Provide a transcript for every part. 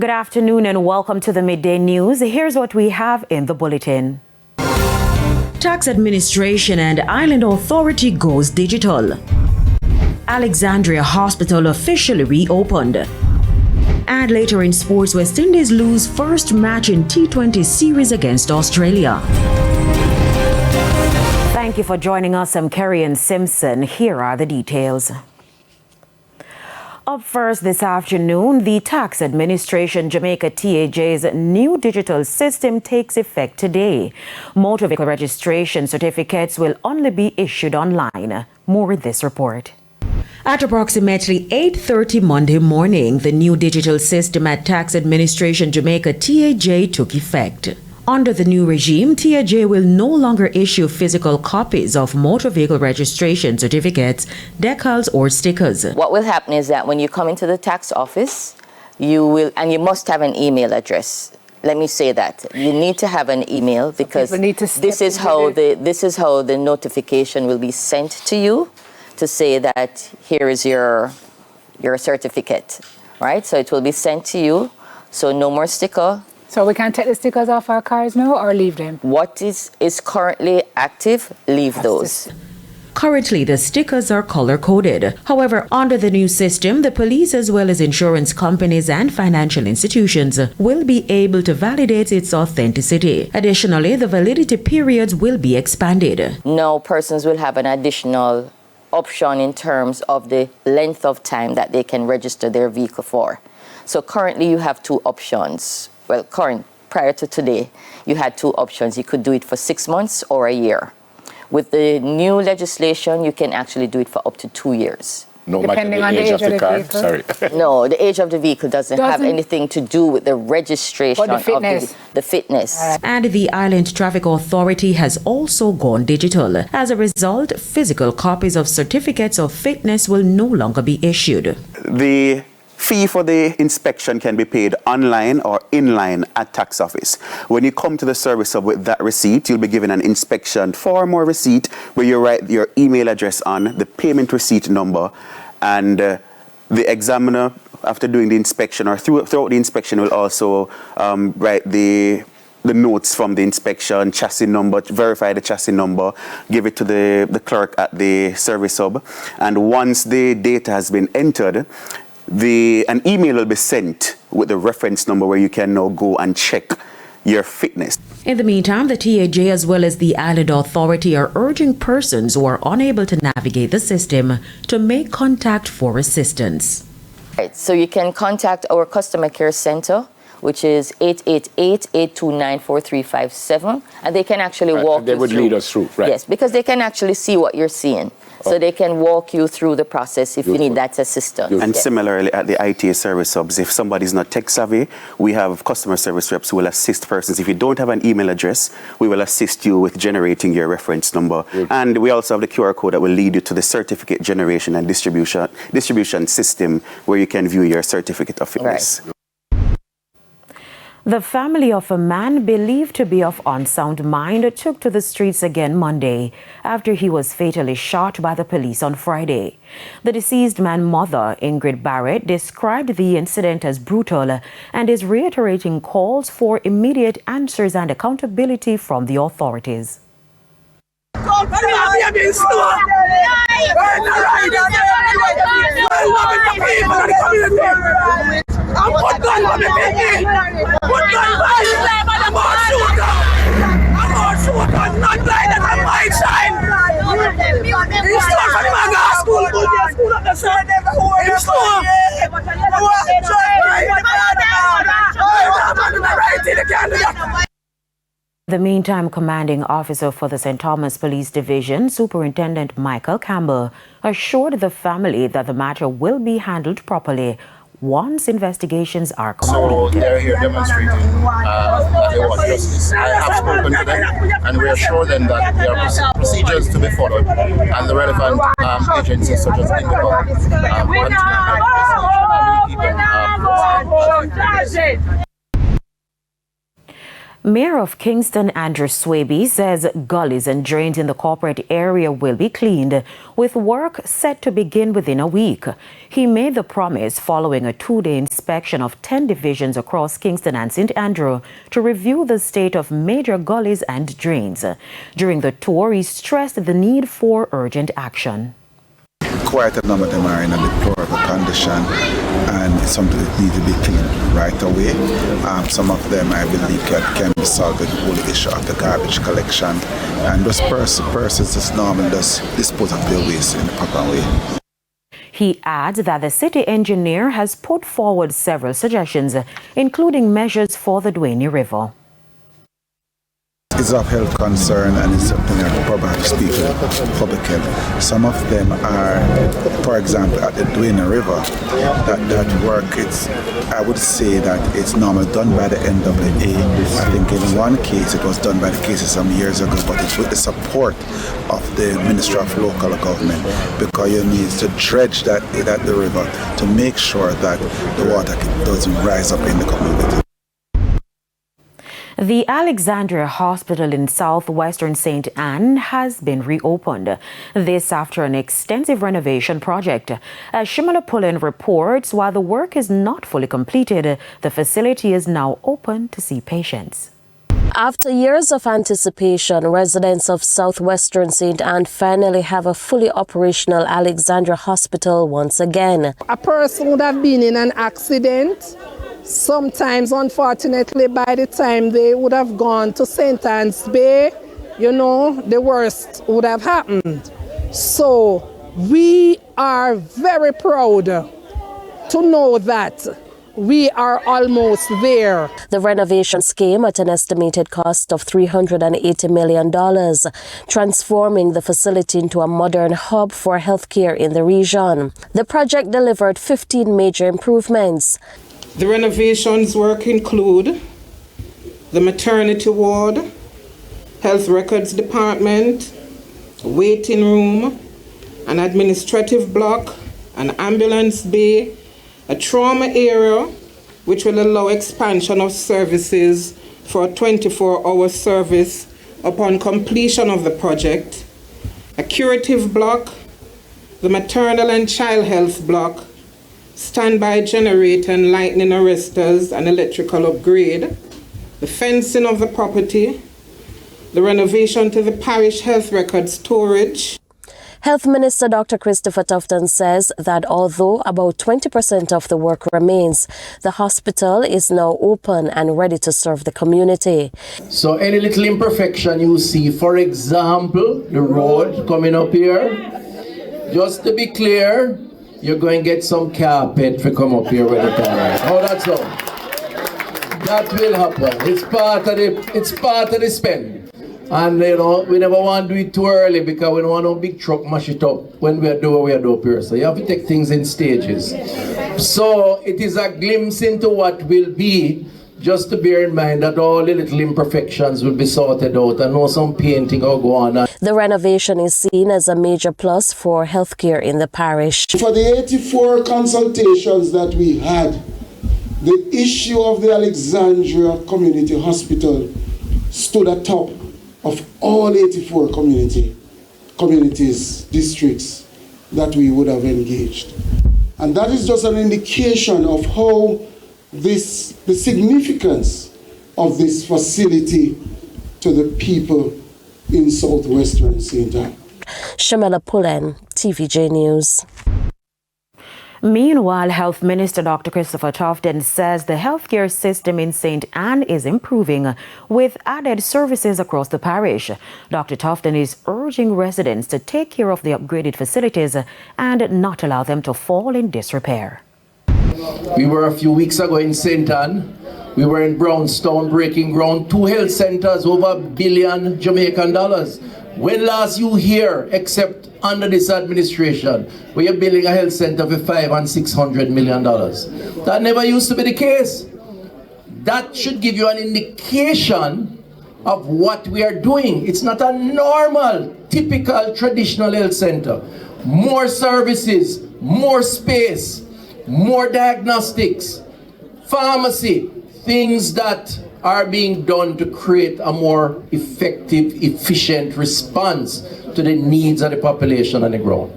Good afternoon and welcome to the Midday News. Here's what we have in the bulletin. Tax Administration and Island Authority goes digital. Alexandria Hospital officially reopened. And later in sports, West Indies lose first match in T20 series against Australia. Thank you for joining us. I'm Kerry Simpson. Here are the details. Up first this afternoon, the Tax Administration Jamaica TAJ's new digital system takes effect today. Motor vehicle registration certificates will only be issued online. More in this report. At approximately 8:30 Monday morning, the new digital system at Tax Administration Jamaica TAJ took effect. Under the new regime, TAJ will no longer issue physical copies of motor vehicle registration certificates, decals or stickers. What will happen is that when you come into the tax office, you must have an email address. Let me say that. You need to have an email because this is how the notification will be sent to you to say that here is your certificate, right? So it will be sent to you. So no more sticker. So we can take the stickers off our cars now or leave them? What is currently active, leave those. Currently, the stickers are color-coded. However, under the new system, the police as well as insurance companies and financial institutions will be able to validate its authenticity. Additionally, the validity periods will be expanded. Now, persons will have an additional option in terms of the length of time that they can register their vehicle for. So currently, you have two options. Well, prior to today, you had two options. You could do it for 6 months or a year. With the new legislation, you can actually do it for up to 2 years. No matter the age of the car? Sorry. No, the age of the vehicle doesn't have anything to do with the registration of the fitness. And the Island Traffic Authority has also gone digital. As a result, physical copies of certificates of fitness will no longer be issued. The fee for the inspection can be paid online or inline at tax office. When you come to the service hub with that receipt, you'll be given an inspection form or receipt where you write your email address on, the payment receipt number, and the examiner, after doing the inspection or throughout the inspection, will also write the notes from the inspection, chassis number, verify the chassis number, give it to the clerk at the service hub. And once the data has been entered, an email will be sent with the reference number where you can now go and check your fitness. In the meantime, the TAJ as well as the Island Authority are urging persons who are unable to navigate the system to make contact for assistance. Right, so you can contact our customer care center, which is 888-829-4357, and they can actually walk you through. They would lead us through, right? Yes, because they can actually see what you're seeing. So they can walk you through the process if you need that assistance. And similarly at the ITA service hubs, if somebody's not tech savvy, we have customer service reps who will assist persons. If you don't have an email address, we will assist you with generating your reference number. And we also have the QR code that will lead you to the certificate generation and distribution system where you can view your certificate of fitness. Right. The family of a man believed to be of unsound mind took to the streets again Monday after he was fatally shot by the police on Friday. The deceased man's mother, Ingrid Barrett, described the incident as brutal and is reiterating calls for immediate answers and accountability from the authorities. The meantime, commanding officer for the St. Thomas Police Division, Superintendent Michael Campbell, assured the family that the matter will be handled properly once investigations are completed. So they're here demonstrating that they want justice. I have spoken to them and we assure them that there are procedures to be followed and the relevant agencies such as Indigo Mayor of Kingston, Andrew Swaby, says gullies and drains in the corporate area will be cleaned, with work set to begin within a week. He made the promise following a two-day inspection of 10 divisions across Kingston and St. Andrew to review the state of major gullies and drains. During the tour, he stressed the need for urgent action. Quite a number of them are in a deplorable condition, and it's something that needs to be cleaned right away. Some of them, I believe, can be solved with the whole issue of the garbage collection, and those persons just normally just dispose of their waste in the proper way. He adds that the city engineer has put forward several suggestions, including measures for the Duane River. It's of health concern, and it's something that probably have to speak to the public health. Some of them are, for example, at the Duane River, that work, I would say that it's normally done by the NWA. I think in one case it was done by the cases some years ago, but it's with the support of the Ministry of Local Government, because you need to dredge that the river to make sure that the water doesn't rise up in the community. The Alexandria Hospital in southwestern St. Anne has been reopened. This after an extensive renovation project. As Shimala Pullen reports, while the work is not fully completed, the facility is now open to see patients. After years of anticipation, residents of southwestern St. Anne finally have a fully operational Alexandria Hospital once again. A person would have been in an accident. Sometimes, unfortunately, by the time they would have gone to St. Anne's Bay, the worst would have happened. So we are very proud to know that we are almost there. The renovations came at an estimated cost of $380 million, transforming the facility into a modern hub for healthcare in the region. The project delivered 15 major improvements. The renovations work include the maternity ward, health records department, waiting room, an administrative block, an ambulance bay, a trauma area, which will allow expansion of services for a 24-hour service upon completion of the project, a curative block, the maternal and child health block, standby generator and lightning arresters and electrical upgrade, the fencing of the property, the renovation to the parish health record storage. Health Minister Dr. Christopher Tufton says that although about 20% of the work remains, the hospital is now open and ready to serve the community. So any little imperfection you see, for example, the road coming up here, just to be clear, you're going to get some carpet to come up here with the car. Oh, that's all. That will happen. It's part of the spend. And we never want to do it too early because we don't want no big truck mash it up when we do up here. So you have to take things in stages. So it is a glimpse into what will be, just to bear in mind that all the little imperfections will be sorted out and know some painting will go on. The renovation is seen as a major plus for healthcare in the parish. For the 84 consultations that we had, the issue of the Alexandria Community Hospital stood atop of all 84 communities, districts that we would have engaged. And that is just an indication of how the significance of this facility to the people in southwestern St. Anne. Shimala Pullen, TVJ News. Meanwhile, Health Minister Dr. Christopher Tufton says the healthcare system in St. Anne is improving with added services across the parish. Dr. Tufton is urging residents to take care of the upgraded facilities and not allow them to fall in disrepair. We were a few weeks ago in St. Anne. We were in Brownstown breaking ground, 2 health centers over $1 billion Jamaican dollars. When last you hear, except under this administration, we are building a health center for $500 and $600 million. That never used to be the case. That should give you an indication of what we are doing. It's not a normal, typical, traditional health center. More services, more space, more diagnostics, pharmacy, things that are being done to create a more effective, efficient response to the needs of the population on the ground.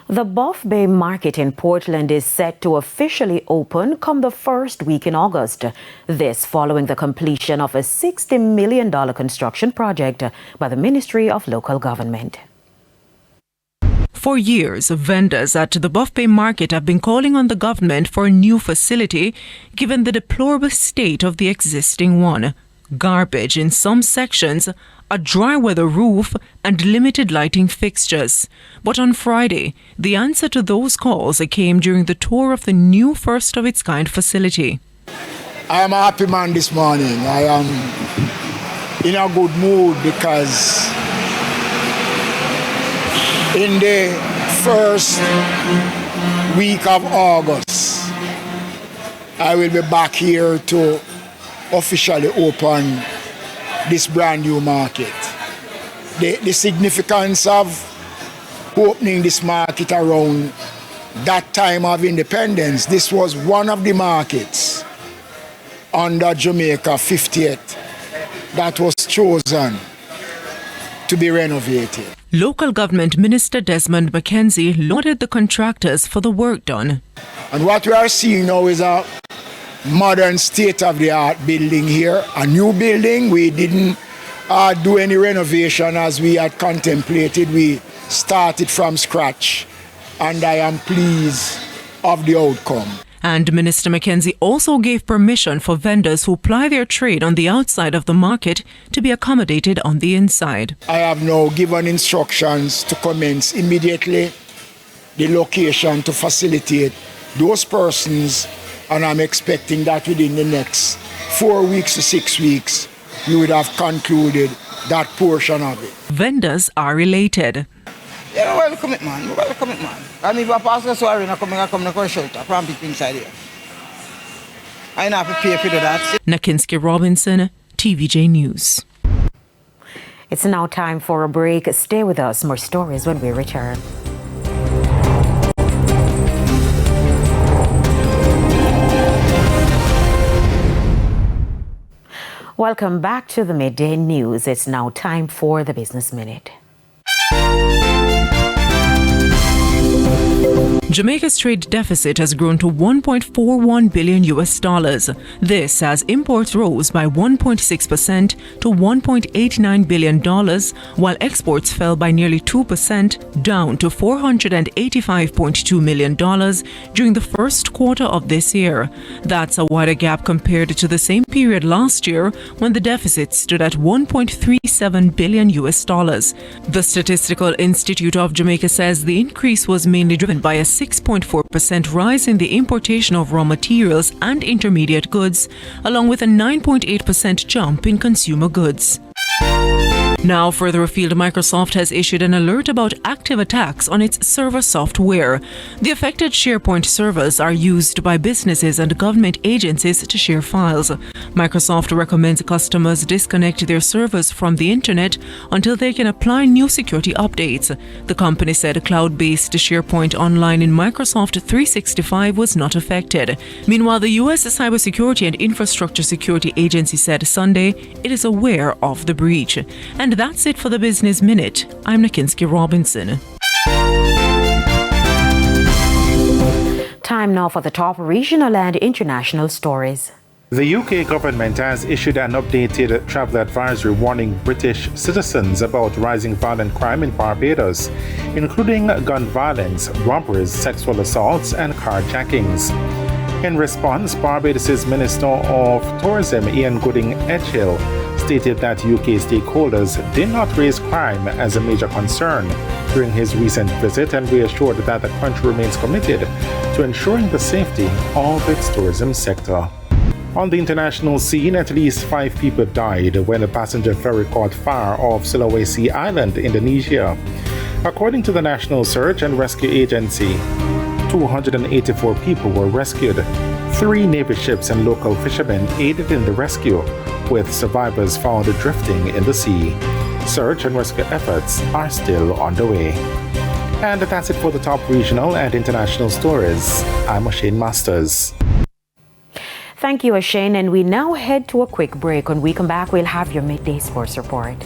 The Buff Bay Market in Portland is set to officially open come the first week in August. This following the completion of a $60 million construction project by the Ministry of Local Government. For years, vendors at the Buff Bay Market have been calling on the government for a new facility, given the deplorable state of the existing one. Garbage in some sections, a dry weather roof, and limited lighting fixtures. But on Friday, the answer to those calls came during the tour of the new first-of-its-kind facility. I am a happy man this morning. I am in a good mood because in the first week of August, I will be back here to officially open this brand new market. The significance of opening this market around that time of independence, this was one of the markets under Jamaica 50th that was chosen to be renovated. Local Government Minister Desmond McKenzie lauded the contractors for the work done. And what we are seeing now is a modern state-of-the-art building here, a new building. We didn't do any renovation as we had contemplated. We started from scratch, and I am pleased of the outcome. And Minister McKenzie also gave permission for vendors who ply their trade on the outside of the market to be accommodated on the inside. I have now given instructions to commence immediately the location to facilitate those persons, and I'm expecting that within the next 4 weeks to 6 weeks, we would have concluded that portion of it. Vendors are related. Yeah, welcome it, man. Welcome it, man. And if I pass the sorry, I come to shelter, from people inside here. I don't have to pay for that. Nakinski Robinson, TVJ News. It's now time for a break. Stay with us. More stories when we return. Welcome back to the Midday News. It's now time for the Business Minute. Jamaica's trade deficit has grown to $1.41 billion. This as imports rose by 1.6% to $1.89 billion, while exports fell by nearly 2%, down to $485.2 million during the first quarter of this year. That's a wider gap compared to the same period last year, when the deficit stood at $1.37 billion. The Statistical Institute of Jamaica says the increase was mainly driven by a 6.4% rise in the importation of raw materials and intermediate goods, along with a 9.8% jump in consumer goods. Now, further afield, Microsoft has issued an alert about active attacks on its server software. The affected SharePoint servers are used by businesses and government agencies to share files. Microsoft recommends customers disconnect their servers from the internet until they can apply new security updates. The company said cloud-based SharePoint Online in Microsoft 365 was not affected. Meanwhile, the U.S. Cybersecurity and Infrastructure Security Agency said Sunday it is aware of the breach. And that's it for the Business Minute. I'm Nakinski Robinson. Time now for the top regional and international stories. The UK government has issued an updated travel advisory warning British citizens about rising violent crime in Barbados, including gun violence, robberies, sexual assaults, and carjackings. In response, Barbados' Minister of Tourism Ian Gooding-Edgehill stated that UK stakeholders did not raise crime as a major concern during his recent visit, and reassured that the country remains committed to ensuring the safety of its tourism sector. On the international scene, at least 5 people died when a passenger ferry caught fire off Sulawesi Island, Indonesia. According to the National Search and Rescue Agency, 284 people were rescued. 3 Navy ships and local fishermen aided in the rescue, with survivors found drifting in the sea. Search and rescue efforts are still underway. And that's it for the top regional and international stories. I'm O'Shane Masters. Thank you, Ashane. And we now head to a quick break. When we come back, we'll have your midday sports report.